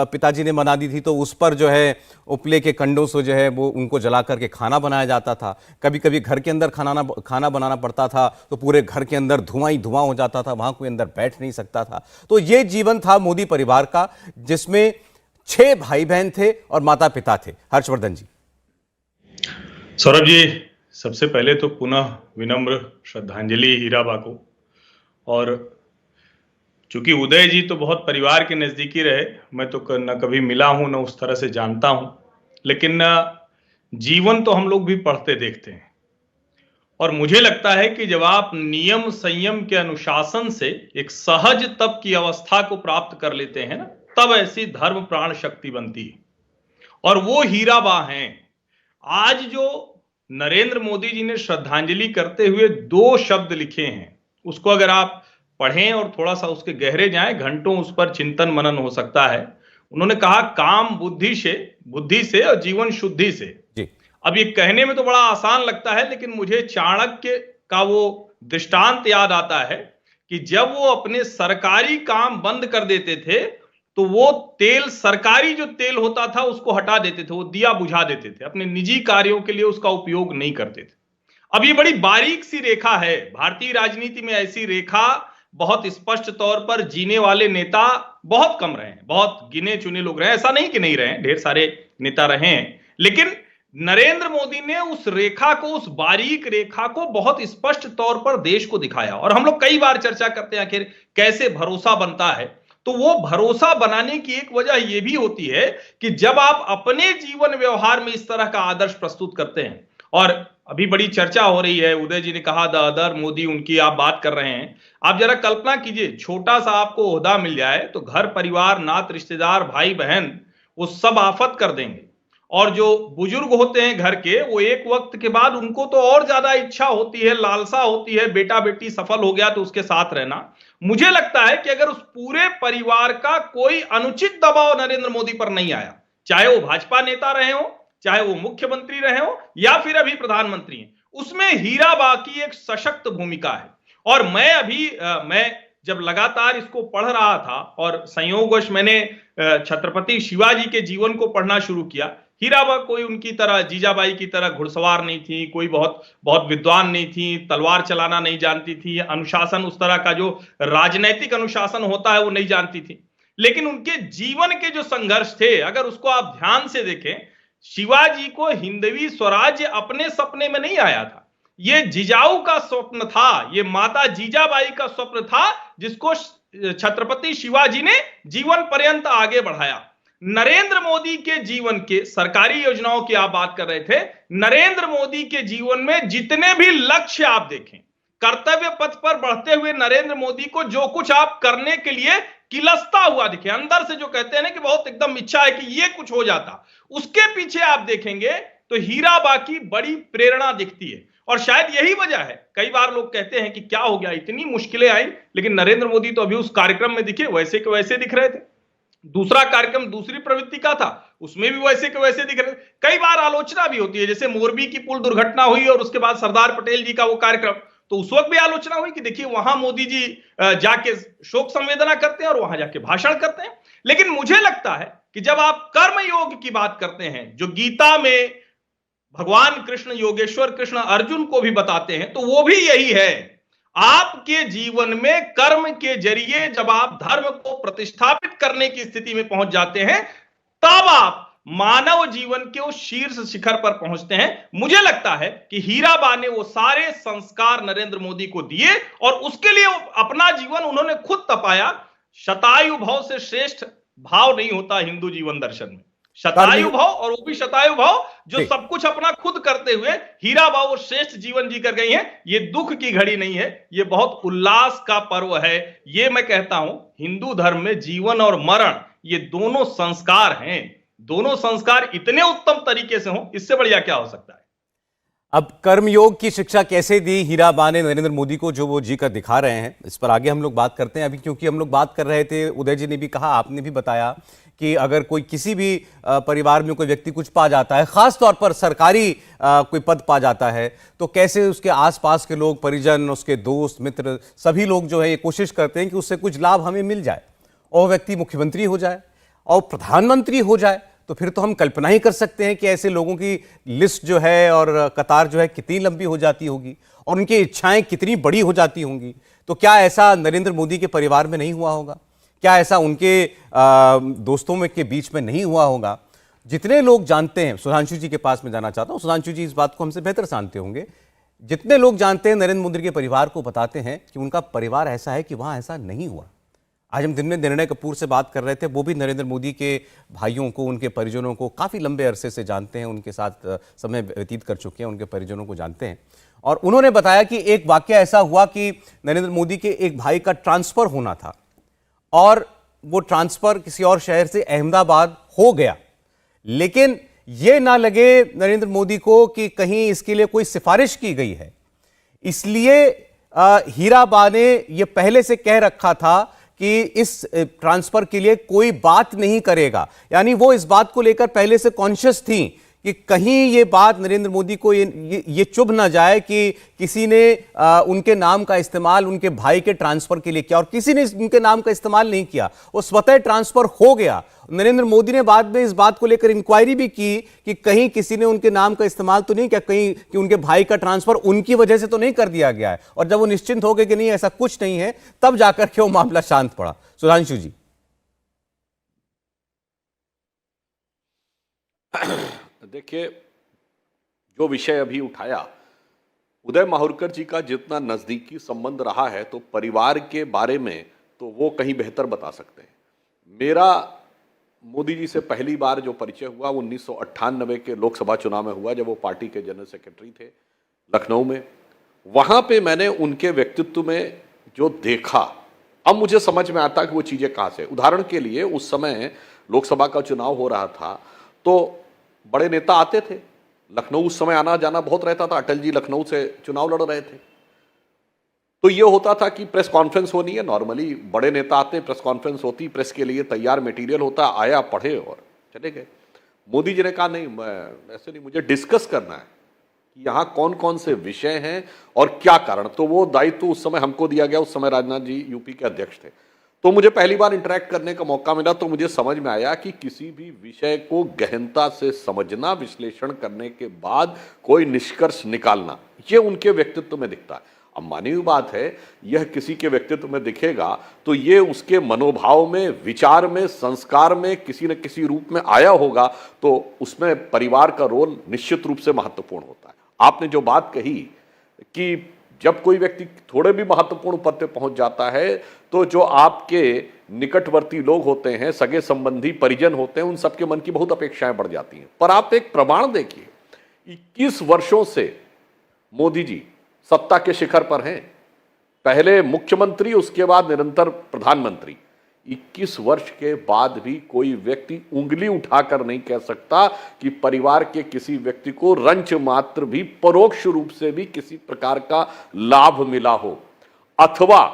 पिताजी ने बना दी थी, तो उस पर जो है उपले के कंडों से जो है वो उनको जला करके खाना बनाया जाता था। कभी कभी घर के अंदर खाना बनाना पड़ता था तो पूरे घर के अंदर धुआं ही धुआं हो जाता था, वहां कोई अंदर बैठ नहीं सकता था। तो ये जीवन था मोदी परिवार का, जिसमें 6 भाई बहन थे और माता पिता थे। हर्षवर्धन जी। सौरभ जी, सबसे पहले तो पुनः विनम्र श्रद्धांजलि हीराबा को। और चूंकि उदय जी तो बहुत परिवार के नजदीकी रहे, मैं तो न कभी मिला हूं न उस तरह से जानता हूं, लेकिन जीवन तो हम लोग भी पढ़ते देखते हैं। और मुझे लगता है कि जब आप नियम संयम के अनुशासन से एक सहज तप की अवस्था को प्राप्त कर लेते हैं ना, तब ऐसी धर्म प्राण शक्ति बनती है। और वो हीराबा हैं। आज जो नरेंद्र मोदी जी ने श्रद्धांजलि करते हुए 2 शब्द लिखे हैं, उसको अगर आप पढ़ें और थोड़ा सा उसके गहरे जाएं, घंटों उस पर चिंतन मनन हो सकता है। उन्होंने कहा, काम बुद्धि से और जीवन शुद्धि से। जी। अब ये कहने में तो बड़ा आसान लगता है, लेकिन मुझे चाणक्य का वो दृष्टांत याद आता है कि जब वो अपने सरकारी काम बंद कर देते थे तो वो तेल, सरकारी जो तेल होता था उसको हटा देते थे, वो दिया बुझा देते थे, अपने निजी कार्यों के लिए उसका उपयोग नहीं करते थे। अब ये बड़ी बारीक सी रेखा है, भारतीय राजनीति में ऐसी रेखा बहुत स्पष्ट तौर पर जीने वाले नेता बहुत कम रहे हैं, बहुत गिने चुने लोग रहे हैं। ऐसा नहीं कि नहीं रहे, ढेर सारे नेता रहे हैं, लेकिन नरेंद्र मोदी ने उस रेखा को, उस बारीक रेखा को बहुत स्पष्ट तौर पर देश को दिखाया। और हम लोग कई बार चर्चा करते हैं आखिर कैसे भरोसा बनता है, तो वो भरोसा बनाने की एक वजह यह भी होती है कि जब आप अपने जीवन व्यवहार में इस तरह का आदर्श प्रस्तुत करते हैं। और अभी बड़ी चर्चा हो रही है, उदय जी ने कहा द अदर मोदी, उनकी आप बात कर रहे हैं। आप जरा कल्पना कीजिए, छोटा सा आपको ओहदा मिल जाए तो घर परिवार, नात रिश्तेदार, भाई बहन, वो सब आफत कर देंगे। और जो बुजुर्ग होते हैं घर के, वो एक वक्त के बाद उनको तो और ज्यादा इच्छा होती है, लालसा होती है, बेटा बेटी सफल हो गया तो उसके साथ रहना। मुझे लगता है कि अगर उस पूरे परिवार का कोई अनुचित दबाव नरेंद्र मोदी पर नहीं आया, चाहे वो भाजपा नेता रहे हो, चाहे वो मुख्यमंत्री रहे हो, या फिर अभी प्रधानमंत्री हैं, उसमें हीराबा की एक सशक्त भूमिका है। और मैं जब लगातार इसको पढ़ रहा था और संयोगवश मैंने छत्रपति शिवाजी के जीवन को पढ़ना शुरू किया। हीराबा कोई उनकी तरह, जीजाबाई की तरह घुड़सवार नहीं थी, कोई बहुत विद्वान नहीं थी, तलवार चलाना नहीं जानती थी, अनुशासन, उस तरह का जो राजनैतिक अनुशासन होता है वो नहीं जानती थी। लेकिन उनके जीवन के जो संघर्ष थे, अगर उसको आप ध्यान से देखें, शिवाजी को हिंदवी स्वराज्य अपने सपने में नहीं आया था, ये जिजाऊ का स्वप्न था, ये माता जीजाबाई का स्वप्न था, जिसको छत्रपति शिवाजी ने जीवन पर्यंत आगे बढ़ाया। नरेंद्र मोदी के जीवन के सरकारी योजनाओं की आप बात कर रहे थे, नरेंद्र मोदी के जीवन में जितने भी लक्ष्य आप देखें, कर्तव्य पथ पर बढ़ते हुए नरेंद्र मोदी को जो कुछ आप करने के लिए किलसता हुआ दिखे, अंदर से जो कहते हैं ना कि बहुत एकदम इच्छा है कि ये कुछ हो जाता, उसके पीछे आप देखेंगे तो हीराबा की बड़ी प्रेरणा दिखती है। और शायद यही वजह है, कई बार लोग कहते हैं कि क्या हो गया, इतनी मुश्किलें आई, लेकिन नरेंद्र मोदी तो अभी उस कार्यक्रम में दिखे वैसे के वैसे दिख रहे थे। दूसरा कार्यक्रम दूसरी प्रवृत्ति का था, उसमें भी वैसे के वैसे दिख रहे थे। कई बार आलोचना भी होती है, जैसे मोरबी की पुल दुर्घटना हुई और उसके बाद सरदार पटेल जी का वो कार्यक्रम, तो उस वक्त भी आलोचना हुई कि देखिए वहां मोदी जी जाके शोक संवेदना करते हैं और वहां जाके भाषण करते हैं। लेकिन मुझे लगता है कि जब आप कर्मयोग की बात करते हैं, जो गीता में भगवान कृष्ण, योगेश्वर कृष्ण अर्जुन को भी बताते हैं, तो वो भी यही है। आपके जीवन में कर्म के जरिए जब आप धर्म को प्रतिष्ठापित करने की स्थिति में पहुंच जाते हैं, तब आप मानव जीवन के उस शीर्ष शिखर पर पहुंचते हैं। मुझे लगता है कि हीराबा ने वो सारे संस्कार नरेंद्र मोदी को दिए और उसके लिए अपना जीवन उन्होंने खुद तपाया। शतायु भाव से श्रेष्ठ भाव नहीं होता हिंदू जीवन दर्शन में, शतायु भाव, और वो भी शतायु भाव जो सब कुछ अपना खुद करते हुए हीराबा वो श्रेष्ठ जीवन जी कर गई हैं। ये दुख की घड़ी नहीं है, ये बहुत उल्लास का पर्व है। ये मैं कहता हूं, हिंदू धर्म में जीवन और मरण ये दोनों संस्कार हैं, दोनों संस्कार इतने उत्तम तरीके से हों, इससे बढ़िया क्या हो सकता है। अब कर्मयोग की शिक्षा कैसे दी हीराबा ने नरेंद्र मोदी को, जो वो जी कर दिखा रहे हैं, इस पर आगे हम लोग बात करते हैं। अभी क्योंकि हम लोग बात कर रहे थे, उदय जी ने भी कहा, आपने भी बताया कि अगर कोई किसी भी परिवार में कोई व्यक्ति कुछ पा जाता है, खास तौर पर सरकारी कोई पद पा जाता है, तो कैसे उसके आसपास के लोग, परिजन, उसके दोस्त मित्र, सभी लोग जो है ये कोशिश करते हैं कि उससे कुछ लाभ हमें मिल जाए, और व्यक्ति मुख्यमंत्री हो जाए और प्रधानमंत्री हो जाए, तो फिर तो हम कल्पना ही कर सकते हैं कि ऐसे लोगों की लिस्ट जो है और कतार जो है कितनी लंबी हो जाती होगी और उनकी इच्छाएं कितनी बड़ी हो जाती होंगी। तो क्या ऐसा नरेंद्र मोदी के परिवार में नहीं हुआ होगा? क्या ऐसा उनके दोस्तों में के बीच में नहीं हुआ होगा? जितने लोग जानते हैं, सुधांशु जी के पास में जाना चाहता हूं, सुधांशु जी इस बात को हमसे बेहतर जानते होंगे। जितने लोग जानते हैं नरेंद्र मोदी के परिवार को, बताते हैं कि उनका परिवार ऐसा है कि वहां ऐसा नहीं हुआ। आज हम दिन में निर्णय कपूर से बात कर रहे थे, वो भी नरेंद्र मोदी के भाइयों को, उनके परिजनों को काफ़ी लंबे अरसे से जानते हैं, उनके साथ समय व्यतीत कर चुके हैं, उनके परिजनों को जानते हैं। और उन्होंने बताया कि एक वाकया ऐसा हुआ कि नरेंद्र मोदी के एक भाई का ट्रांसफ़र होना था और वो ट्रांसफ़र किसी और शहर से अहमदाबाद हो गया, लेकिन ये ना लगे नरेंद्र मोदी को कि कहीं इसके लिए कोई सिफारिश की गई है, इसलिए हीराबा ने ये पहले से कह रखा था कि इस ट्रांसफर के लिए कोई बात नहीं करेगा। यानी वो इस बात को लेकर पहले से कॉन्शियस थी कि कहीं ये बात नरेंद्र मोदी को ये चुभ ना जाए कि किसी ने उनके नाम का इस्तेमाल उनके भाई के ट्रांसफर के लिए किया, और किसी ने उनके नाम का इस्तेमाल नहीं किया, वो स्वतः ट्रांसफर हो गया। नरेंद्र मोदी ने बाद में इस बात को लेकर इंक्वायरी भी की कि कहीं किसी ने उनके नाम का इस्तेमाल तो नहीं किया, कहीं कि उनके भाई का ट्रांसफर उनकी वजह से तो नहीं कर दिया गया है। और जब वो निश्चिंत हो गए कि नहीं ऐसा कुछ नहीं है, तब जाकर के वो मामला शांत पड़ा। सुधांशु जी। देखिए, जो विषय अभी उठाया, उदय माहुरकर जी का जितना नजदीकी संबंध रहा है, तो परिवार के बारे में तो वो कहीं बेहतर बता सकते हैं। मेरा मोदी जी से पहली बार जो परिचय हुआ 1998 के लोकसभा चुनाव में हुआ, जब वो पार्टी के जनरल सेक्रेटरी थे लखनऊ में। वहां पे मैंने उनके व्यक्तित्व में जो देखा, अब मुझे समझ में आता कि वो चीजें कहां से। उदाहरण के लिए, उस समय लोकसभा का चुनाव हो रहा था, तो बड़े नेता आते थे लखनऊ, उस समय आना जाना बहुत रहता था। अटल जी लखनऊ से चुनाव लड़ रहे थे, तो ये होता था कि प्रेस कॉन्फ्रेंस होनी है। नॉर्मली बड़े नेता आते, प्रेस कॉन्फ्रेंस होती, प्रेस के लिए तैयार मटेरियल होता, आया, पढ़े और चले गए। मोदी जी ने कहा नहीं, मैं ऐसे नहीं, मुझे डिस्कस करना है कि यहाँ कौन कौन से विषय हैं और क्या कारण। तो वो दायित्व उस समय हमको दिया गया। उस समय राजनाथ जी यूपी के अध्यक्ष थे, तो मुझे पहली बार इंटरेक्ट करने का मौका मिला। तो मुझे समझ में आया कि किसी भी विषय को गहनता से समझना, विश्लेषण करने के बाद कोई निष्कर्ष निकालना, ये उनके व्यक्तित्व में दिखता है। अब मानी हुई बात है, यह किसी के व्यक्तित्व में दिखेगा तो ये उसके मनोभाव में, विचार में, संस्कार में किसी न किसी रूप में आया होगा, तो उसमें परिवार का रोल निश्चित रूप से महत्वपूर्ण होता है। आपने जो बात कही कि जब कोई व्यक्ति थोड़े भी महत्वपूर्ण पद पे पहुंच जाता है तो जो आपके निकटवर्ती लोग होते हैं, सगे संबंधी, परिजन होते हैं, उन सबके मन की बहुत अपेक्षाएं बढ़ जाती हैं। पर आप एक प्रमाण देखिए, 21 वर्षों से मोदी जी सत्ता के शिखर पर हैं, पहले मुख्यमंत्री, उसके बाद निरंतर प्रधानमंत्री। 21 वर्ष के बाद भी कोई व्यक्ति उंगली उठाकर नहीं कह सकता कि परिवार के किसी व्यक्ति को रंच मात्र भी, परोक्ष रूप से भी किसी प्रकार का लाभ मिला हो, अथवा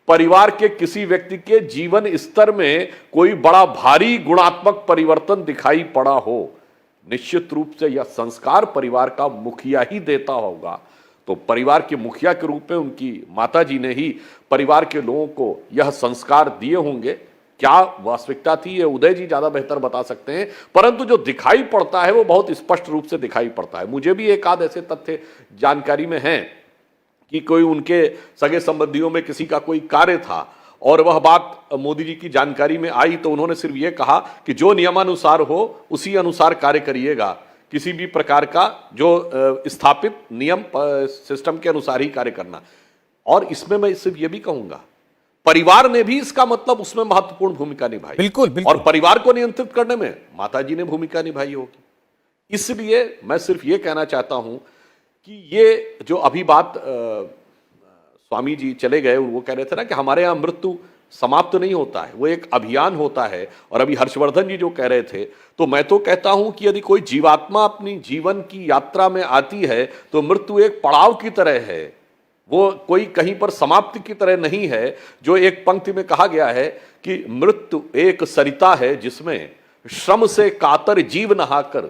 परिवार के किसी व्यक्ति के जीवन स्तर में कोई बड़ा भारी गुणात्मक परिवर्तन दिखाई पड़ा हो। निश्चित रूप से यह संस्कार परिवार का मुखिया ही देता होगा। तो परिवार के मुखिया के रूप में उनकी माताजी ने ही परिवार के लोगों को यह संस्कार दिए होंगे। क्या वास्तविकता थी, ये उदय जी ज्यादा बेहतर बता सकते हैं, परंतु जो दिखाई पड़ता है वो बहुत स्पष्ट रूप से दिखाई पड़ता है। मुझे भी एक आध ऐसे तथ्य जानकारी में हैं कि कोई उनके सगे संबंधियों में किसी का कोई कार्य था और वह बात मोदी जी की जानकारी में आई तो उन्होंने सिर्फ ये कहा कि जो नियमानुसार हो उसी अनुसार कार्य करिएगा, किसी भी प्रकार का जो स्थापित नियम सिस्टम के अनुसार ही कार्य करना। और इसमें मैं सिर्फ ये भी कहूंगा, परिवार ने भी इसका मतलब उसमें महत्वपूर्ण भूमिका निभाई। बिल्कुल, बिल्कुल। और परिवार को नियंत्रित करने में माताजी ने भूमिका निभाई होगी। इसलिए मैं सिर्फ ये कहना चाहता हूं कि ये जो अभी बात स्वामी जी चले गए, वो कह रहे थे ना कि हमारे यहां मृत्यु समाप्त नहीं होता है, वो एक अभियान होता है। और अभी हर्षवर्धन जी जो कह रहे थे, तो मैं तो कहता हूं कि यदि कोई जीवात्मा अपनी जीवन की यात्रा में आती है तो मृत्यु एक पड़ाव की तरह है, वो कोई कहीं पर समाप्ति की तरह नहीं है। जो एक पंक्ति में कहा गया है कि मृत्यु एक सरिता है जिसमें श्रम से कातर जीव नहाकर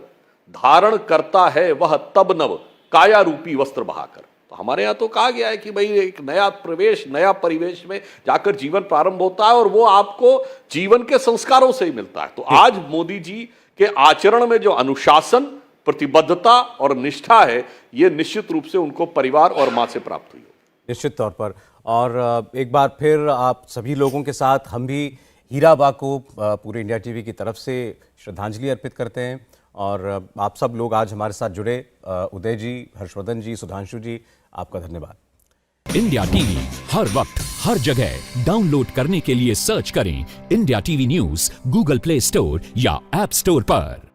धारण करता है वह तब नव काया रूपी वस्त्र बहाकर। तो हमारे यहाँ तो कहा गया है कि भाई एक नया प्रवेश, नया परिवेश में जाकर जीवन प्रारंभ होता है और वो आपको जीवन के संस्कारों से ही मिलता है। तो आज मोदी जी के आचरण में जो अनुशासन, प्रतिबद्धता और निष्ठा है, ये निश्चित रूप से उनको परिवार और मां से प्राप्त हुई। निश्चित तौर पर। और एक बार फिर आप सभी लोगों के साथ हम भी हीराबा को पूरे इंडिया टीवी की तरफ से श्रद्धांजलि अर्पित करते हैं। और आप सब लोग आज हमारे साथ जुड़े, उदय जी, हर्षवर्धन जी, सुधांशु जी, आपका धन्यवाद। इंडिया टीवी हर वक्त हर जगह डाउनलोड करने के लिए सर्च करें India TV news Google play store या ऐप स्टोर पर।